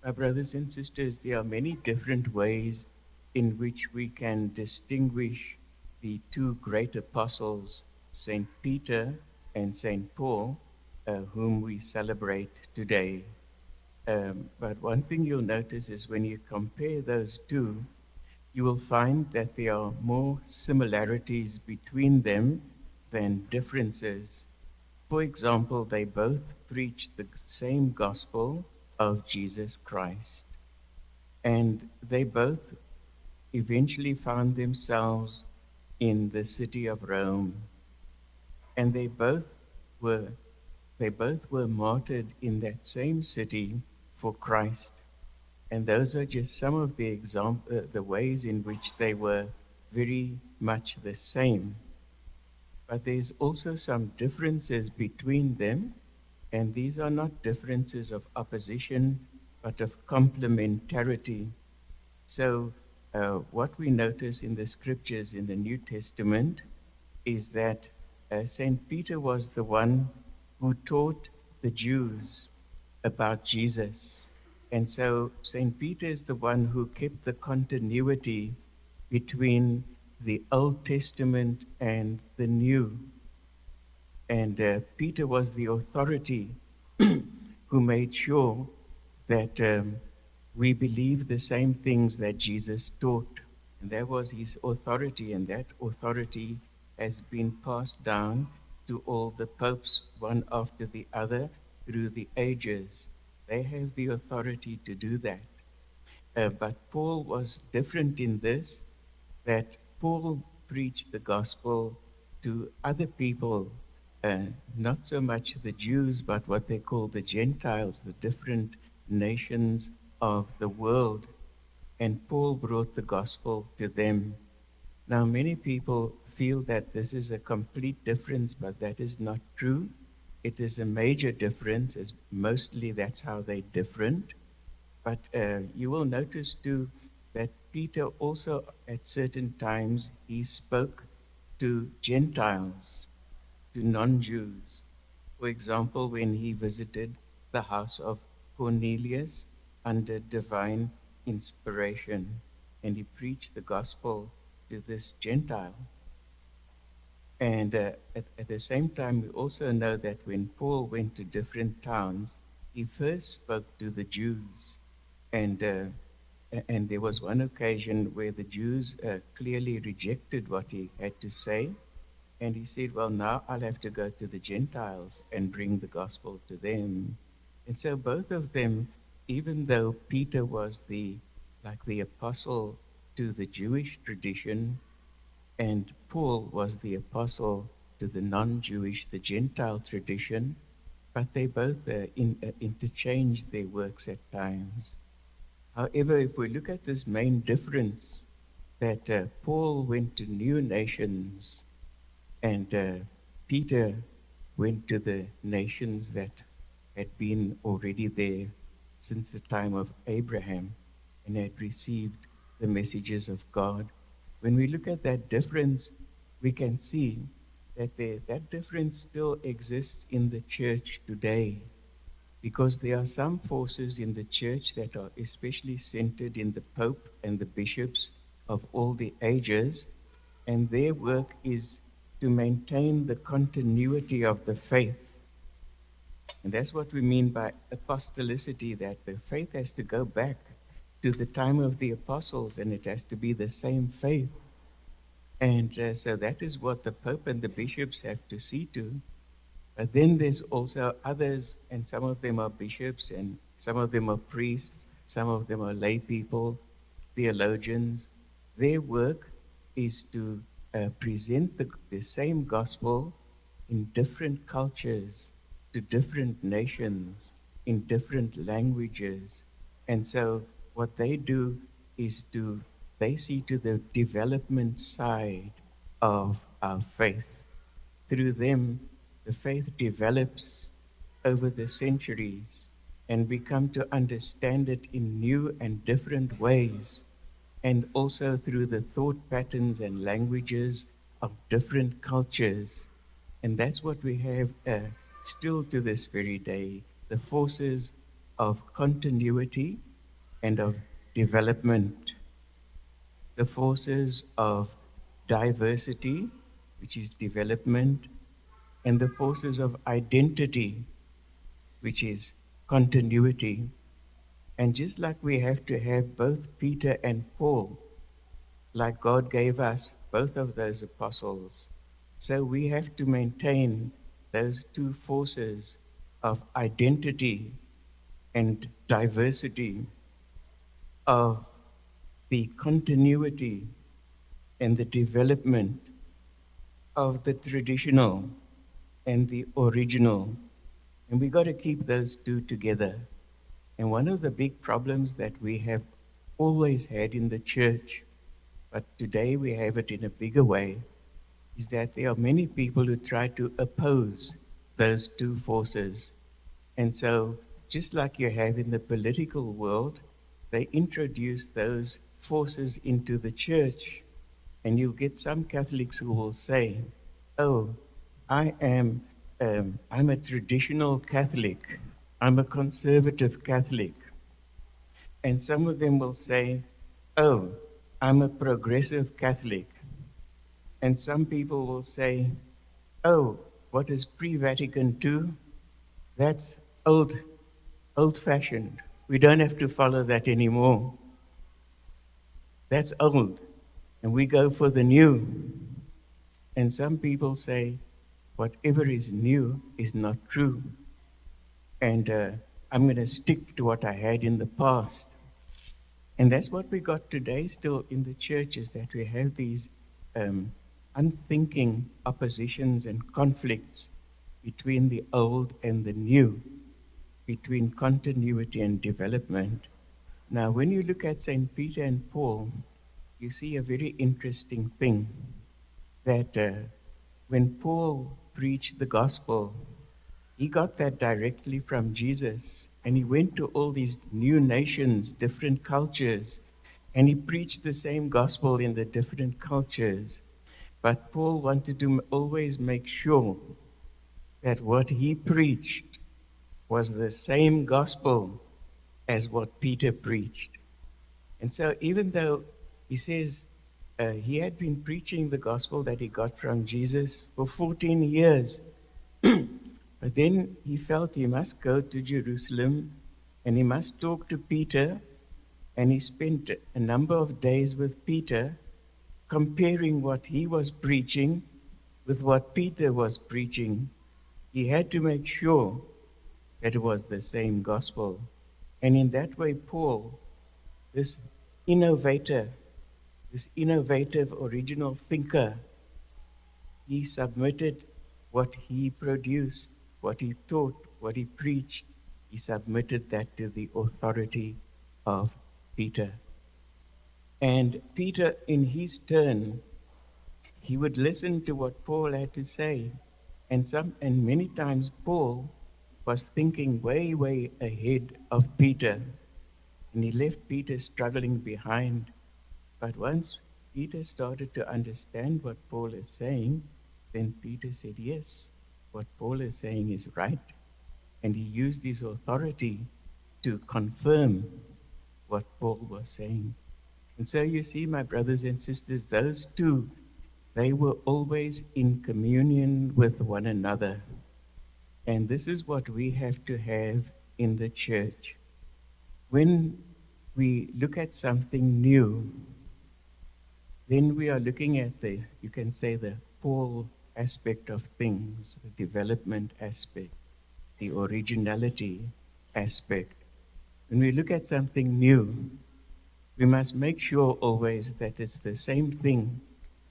My brothers and sisters, there are many different ways in which we can distinguish the two great apostles, St. Peter and St. Paul, whom we celebrate today. But one thing you'll notice is when you compare those two, you will find that there are more similarities between them than differences. For example, they both preach the same gospel of Jesus Christ. And they both eventually found themselves in the city of Rome. And were they both were martyred in that same city for Christ. And those are just some of the ways in which they were very much the same. But there's also some differences between them, and these are not differences of opposition, but of complementarity. So, what we notice in the scriptures in the New Testament is that St. Peter was the one who taught the Jews about Jesus. And so St. Peter is the one who kept the continuity between the Old Testament and the New. And Peter was the authority who made sure that we believe the same things that Jesus taught. And that was his authority, and that authority has been passed down to all the popes, one after the other, through the ages. They have the authority to do that. But Paul was different in this, that Paul preached the gospel to other people, uh, not so much the Jews, but what they call the Gentiles, the different nations of the world. And Paul brought the gospel to them. Now, many people feel that this is a complete difference, but that is not true. It is a major difference, as mostly that's how they're different. But you will notice too that Peter also, at certain times, he spoke to Gentiles, to non Jews. For example, when he visited the house of Cornelius under divine inspiration, and he preached the gospel to this Gentile. And at the same time, we also know that when Paul went to different towns, he first spoke to the Jews. And, uh, and there was one occasion where the Jews clearly rejected what he had to say. And he said, well, now I'll have to go to the Gentiles and bring the gospel to them. And so both of them, even though Peter was like the apostle to the Jewish tradition, and Paul was the apostle to the non-Jewish, the Gentile tradition, but they both interchanged their works at times. However, if we look at this main difference, that Paul went to new nations and Peter went to the nations that had been already there since the time of Abraham and had received the messages of God. When we look at that difference, we can see that that difference still exists in the church today, because there are some forces in the church that are especially centered in the Pope and the bishops of all the ages, and their work is to maintain the continuity of the faith. And that's what we mean by apostolicity, that the faith has to go back to the time of the apostles and it has to be the same faith. And so that is what the Pope and the bishops have to see to. But then there's also others, and some of them are bishops, and some of them are priests, some of them are lay people, theologians. Their work is to present the same gospel in different cultures, to different nations, in different languages. And so what they do is they see to the development side of our faith. Through them, the faith develops over the centuries, and we come to understand it in new and different ways, and also through the thought patterns and languages of different cultures. And that's what we have still to this very day, the forces of continuity and of development, the forces of diversity, which is development, and the forces of identity, which is continuity. And just like we have to have both Peter and Paul, like God gave us both of those apostles, so we have to maintain those two forces of identity and diversity, of the continuity and the development of the traditional and the original. And we got to keep those two together. And one of the big problems that we have always had in the church, but today we have it in a bigger way, is that there are many people who try to oppose those two forces. And so, just like you have in the political world, they introduce those forces into the church. And you'll get some Catholics who will say, "Oh, I am, I'm a traditional Catholic. I'm a conservative Catholic." And some of them will say, "Oh, I'm a progressive Catholic." And some people will say, "Oh, what is pre-Vatican II? That's old-fashioned. We don't have to follow that anymore. That's old, and we go for the new." And some people say, whatever is new is not true. And I'm going to stick to what I had in the past. And that's what we got today still in the church, is that we have these um, unthinking oppositions and conflicts between the old and the new, between continuity and development. Now, when you look at St. Peter and Paul, you see a very interesting thing, that when Paul preached the gospel, he got that directly from Jesus. And he went to all these new nations, different cultures, and he preached the same gospel in the different cultures. But Paul wanted to always make sure that what he preached was the same gospel as what Peter preached. And so, even though he says he had been preaching the gospel that he got from Jesus for 14 years, but then he felt he must go to Jerusalem and he must talk to Peter, and he spent a number of days with Peter, comparing what he was preaching with what Peter was preaching. He had to make sure that it was the same gospel. And in that way, Paul, this innovator, this innovative original thinker, he submitted what he produced, what he taught, what he preached. He submitted that to the authority of Peter. And Peter, in his turn, he would listen to what Paul had to say. And many times Paul was thinking way, way ahead of Peter. And he left Peter struggling behind. But once Peter started to understand what Paul is saying, then Peter said, yes, what Paul is saying is right. And he used his authority to confirm what Paul was saying. And so you see, my brothers and sisters, those two, they were always in communion with one another. And this is what we have to have in the church. When we look at something new, then we are looking at you can say, the Paul aspect of things, the development aspect, the originality aspect. When we look at something new, we must make sure always that it's the same thing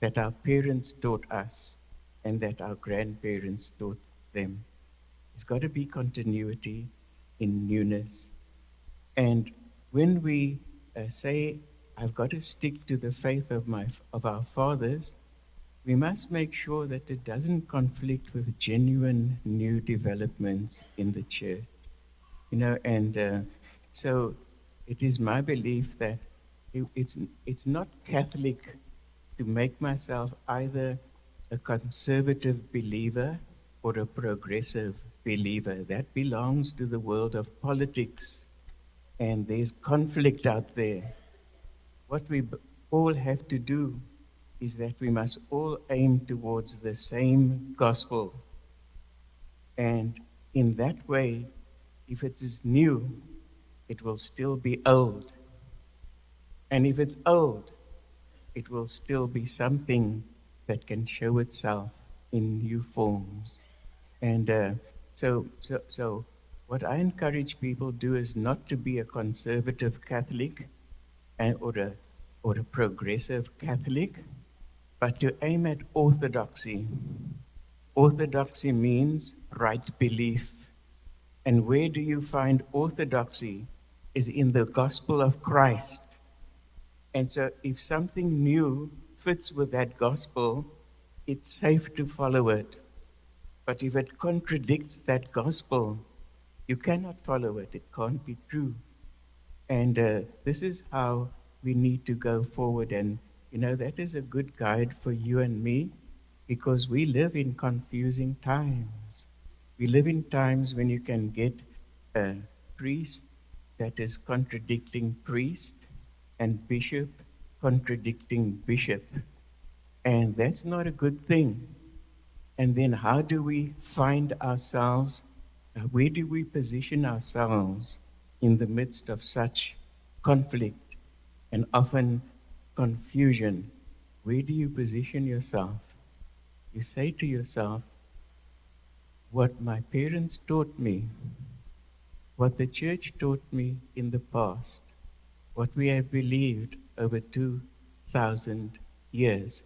that our parents taught us and that our grandparents taught them. There's got to be continuity in newness. And when we say, I've got to stick to the faith of our fathers, we must make sure that it doesn't conflict with genuine new developments in the church. And so it is my belief that it's not Catholic to make myself either a conservative believer or a progressive believer. That belongs to the world of politics. and there's conflict out there. What we all have to do is that we must all aim towards the same gospel. And in that way, if it is new, it will still be old. And if it's old, it will still be something that can show itself in new forms. And so, what I encourage people to do is not to be a conservative Catholic or a progressive Catholic, but to aim at orthodoxy. Orthodoxy means right belief. And where do you find orthodoxy? Is in the gospel of Christ. And so if something new fits with that gospel, it's safe to follow it. But if it contradicts that gospel, you cannot follow it. It can't be true. And this is how we need to go forward. And, that is a good guide for you and me because we live in confusing times. We live in times when you can get a priest that is contradicting priest and bishop contradicting bishop. And that's not a good thing. And then how do we find ourselves? Where do we position ourselves in the midst of such conflict and often confusion? Where do you position yourself? You say to yourself, what my parents taught me, what the church taught me in the past, what we have believed over 2,000 years,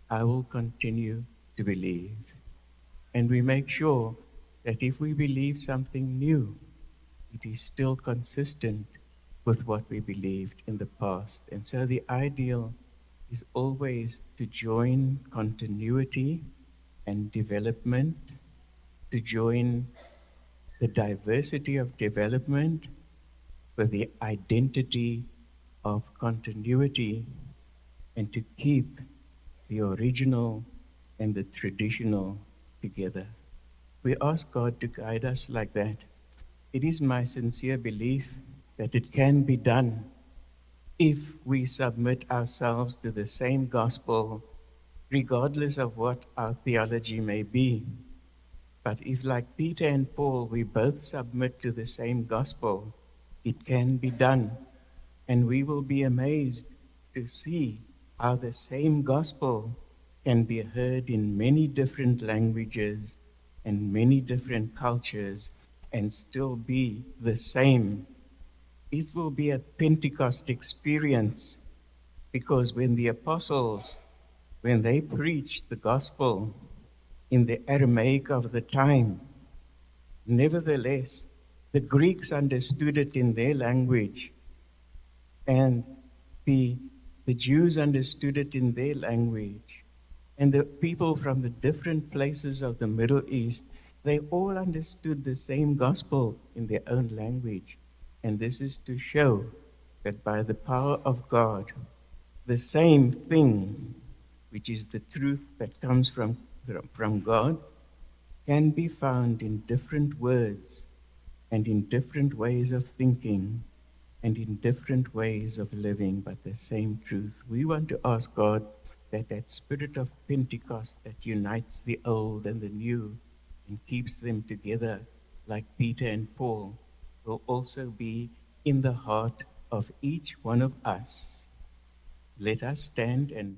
I will continue to believe. And we make sure that if we believe something new, it is still consistent with what we believed in the past. And so the ideal is always to join continuity and development, to join the diversity of development with the identity of continuity, and to keep the original and the traditional together. We ask God to guide us like that. It is my sincere belief that it can be done if we submit ourselves to the same gospel, regardless of what our theology may be. But if, like Peter and Paul, we both submit to the same gospel, it can be done. And we will be amazed to see how the same gospel can be heard in many different languages and many different cultures and still be the same. It will be a Pentecost experience because when the apostles, when they preached the gospel in the Aramaic of the time, nevertheless, the Greeks understood it in their language, and the, the Jews understood it in their language, and the people from the different places of the Middle East, they all understood the same gospel in their own language. And this is to show that by the power of God, the same thing, which is the truth that comes from God, can be found in different words and in different ways of thinking and in different ways of living, but the same truth. We want to ask God that that spirit of Pentecost that unites the old and the new and keeps them together like Peter and Paul will also be in the heart of each one of us. Let us stand and